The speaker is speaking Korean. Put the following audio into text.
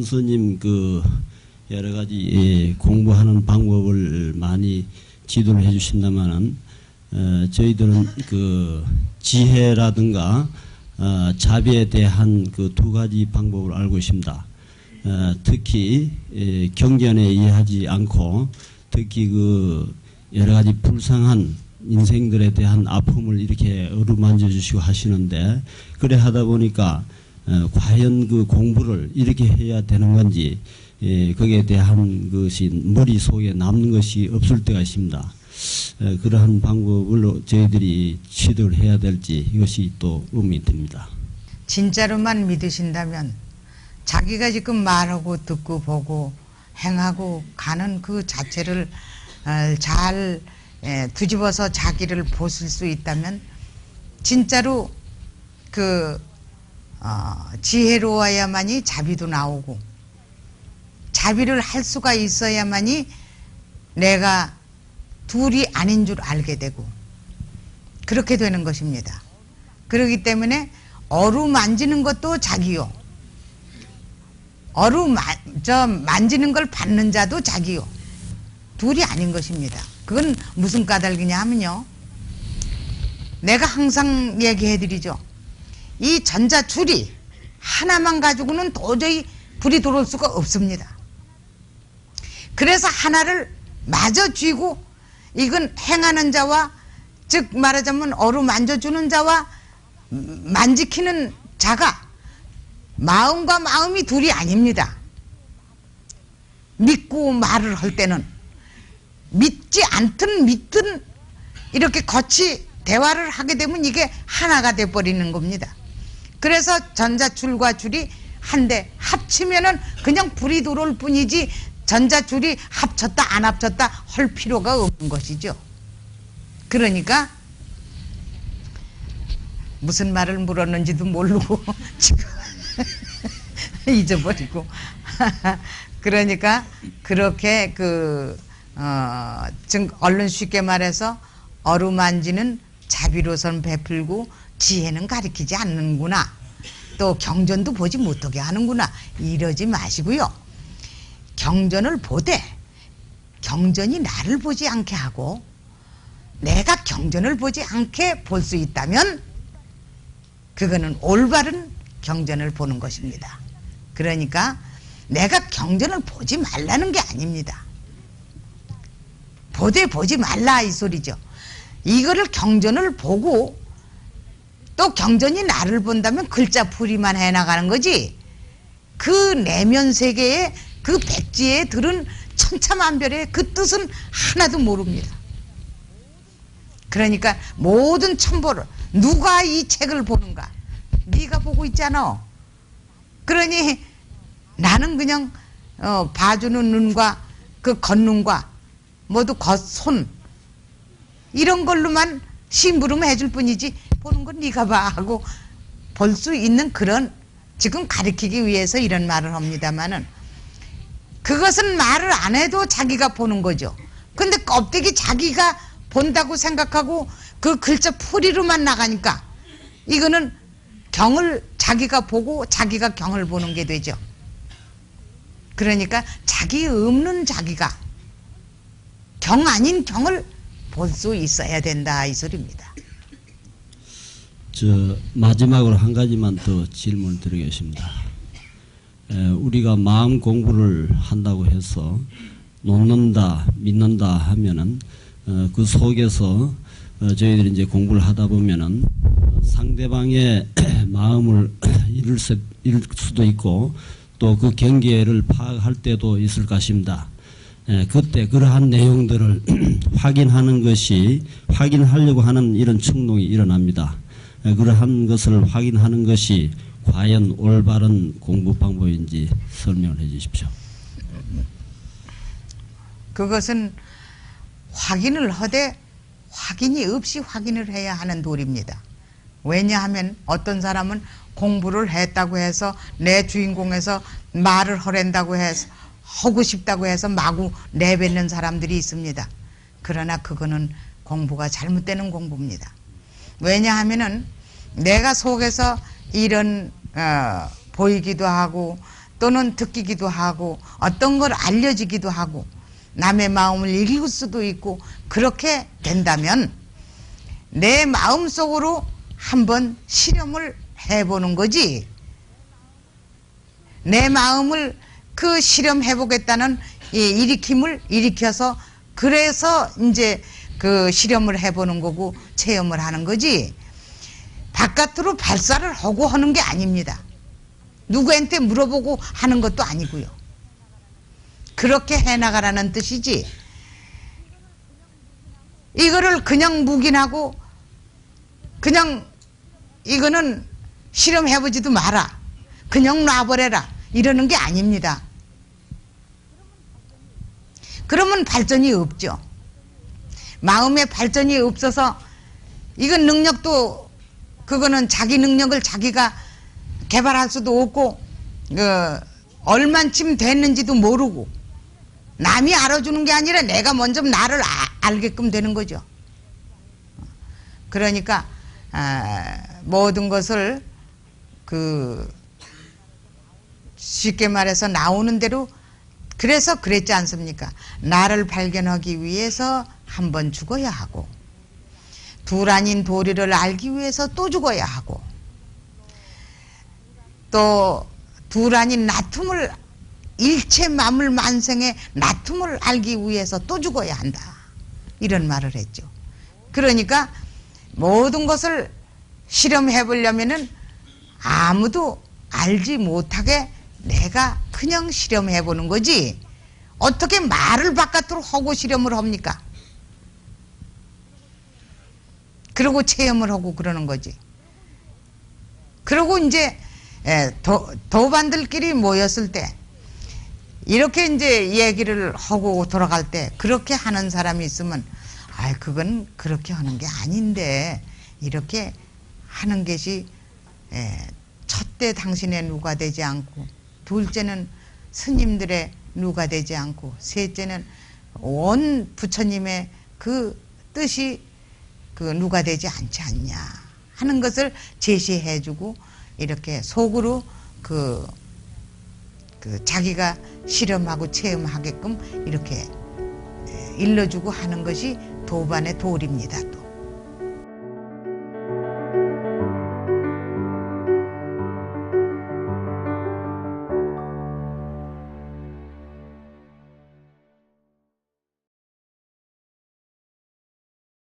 선생님 그 여러 가지 공부하는 방법을 많이 지도를 해주신다마는 저희들은 그 지혜라든가 자비에 대한 그 두 가지 방법을 알고 있습니다. 특히 경전에 이해하지 않고 특히 그 여러 가지 불쌍한 인생들에 대한 아픔을 이렇게 어루만져 주시고 하시는데 그래 하다 보니까 과연 그 공부를 이렇게 해야 되는 건지 거기에 대한 것이 머릿속에 남는 것이 없을 때가 있습니다. 그러한 방법을 저희들이 취득을 해야 될지 이것이 또 의문이 듭니다. 진짜로만 믿으신다면 자기가 지금 말하고 듣고 보고 행하고 가는 그 자체를 잘 뒤집어서 자기를 보실 수 있다면 진짜로 그 지혜로워야만이 자비도 나오고 자비를 할 수가 있어야만이 내가 둘이 아닌 줄 알게 되고 그렇게 되는 것입니다. 그렇기 때문에 어루만지는 것도 자기요. 만지는 걸 받는 자도 자기요. 둘이 아닌 것입니다. 그건 무슨 까닭이냐 하면요. 내가 항상 얘기해드리죠. 이 전자줄이 하나만 가지고는 도저히 불이 들어올 수가 없습니다. 그래서 하나를 마저 쥐고 이건 행하는 자와 즉 말하자면 어루만져주는 자와 만지키는 자가 마음과 마음이 둘이 아닙니다. 믿고 말을 할 때는 믿지 않든 믿든 이렇게 같이 대화를 하게 되면 이게 하나가 돼버리는 겁니다. 그래서 전자줄과 줄이 한데 합치면은 그냥 불이 들어올 뿐이지 전자줄이 합쳤다 안 합쳤다 할 필요가 없는 것이죠. 그러니까 무슨 말을 물었는지도 모르고 지금 잊어버리고 그러니까 그렇게 얼른 쉽게 말해서 어루만지는 자비로선 베풀고 지혜는 가리키지 않는구나. 또 경전도 보지 못하게 하는구나. 이러지 마시고요. 경전을 보되 경전이 나를 보지 않게 하고 내가 경전을 보지 않게 볼 수 있다면 그거는 올바른 경전을 보는 것입니다. 그러니까 내가 경전을 보지 말라는 게 아닙니다. 보지 말라 이 소리죠. 이거를 경전을 보고 또 경전이 나를 본다면 글자 풀이만 해나가는 거지 그 내면 세계에 그 백지에 들은 천차만별의 그 뜻은 하나도 모릅니다. 그러니까 모든 첨보를 누가 이 책을 보는가? 네가 보고 있잖아. 그러니 나는 그냥 봐주는 눈과 그 겉눈과 모두 겉손 이런 걸로만 심부름 해줄 뿐이지 보는 건 네가 봐 하고 볼 수 있는 그런 지금 가르치기 위해서 이런 말을 합니다마는 그것은 말을 안 해도 자기가 보는 거죠. 근데 껍데기 자기가 본다고 생각하고 그 글자 풀이로만 나가니까 이거는 경을 자기가 보고 자기가 경을 보는 게 되죠. 그러니까 자기 없는 자기가 경 아닌 경을 볼 수 있어야 된다 이 소리입니다. 마지막으로 한 가지만 더 질문을 드리겠습니다. 우리가 마음 공부를 한다고 해서 놓는다 믿는다 하면은 그 속에서 저희들이 이제 공부를 하다 보면은 상대방의 마음을 잃을 수도 있고 또 그 경계를 파악할 때도 있을 것입니다. 그때 그러한 내용들을 확인하려고 하는 이런 충동이 일어납니다. 그러한 것을 확인하는 것이 과연 올바른 공부 방법인지 설명을 해 주십시오. 그것은 확인을 하되 확인이 없이 확인을 해야 하는 도리입니다. 왜냐하면 어떤 사람은 공부를 했다고 해서 내 주인공에서 말을 하랜다고 해서 하고 싶다고 해서 마구 내뱉는 사람들이 있습니다. 그러나 그거는 공부가 잘못되는 공부입니다. 왜냐하면은 내가 속에서 이런 보이기도 하고 또는 듣기기도 하고 어떤 걸 알려지기도 하고 남의 마음을 읽을 수도 있고 그렇게 된다면 내 마음속으로 한번 실험을 해보는 거지. 내 마음을 그 실험해보겠다는 일으킴을 일으켜서 그래서 이제 그 실험을 해보는 거고 체험을 하는 거지. 바깥으로 발사를 하고 하는 게 아닙니다. 누구한테 물어보고 하는 것도 아니고요. 그렇게 해나가라는 뜻이지. 이거를 그냥 묵인하고 그냥 이거는 실험해보지도 마라, 그냥 놔버려라 이러는 게 아닙니다. 그러면 발전이 없죠. 마음의 발전이 없어서 이건 능력도 그거는 자기 능력을 자기가 개발할 수도 없고 얼만쯤 됐는지도 모르고 남이 알아주는 게 아니라 내가 먼저 나를 알게끔 되는 거죠. 그러니까 모든 것을 쉽게 말해서 나오는 대로 그래서 그랬지 않습니까? 나를 발견하기 위해서 한 번 죽어야 하고 둘 아닌 도리를 알기 위해서 또 죽어야 하고 또 둘 아닌 나툼을 일체 만물 만생의 나툼을 알기 위해서 또 죽어야 한다 이런 말을 했죠. 그러니까 모든 것을 실험해 보려면은 아무도 알지 못하게 내가 그냥 실험해 보는 거지 어떻게 말을 바깥으로 하고 실험을 합니까? 그러고 체험을 하고 그러는 거지. 그러고 이제 도반들끼리 모였을 때 이렇게 이제 얘기를 하고 돌아갈 때 그렇게 하는 사람이 있으면 그건 그렇게 하는 게 아닌데 이렇게 하는 것이 첫째 당신의 누가 되지 않고 둘째는 스님들의 누가 되지 않고 셋째는 원 부처님의 그 뜻이 누가 되지 않지 않냐 하는 것을 제시해주고 이렇게 속으로 자기가 실험하고 체험하게끔 이렇게 일러주고 하는 것이 도반의 도리입니다.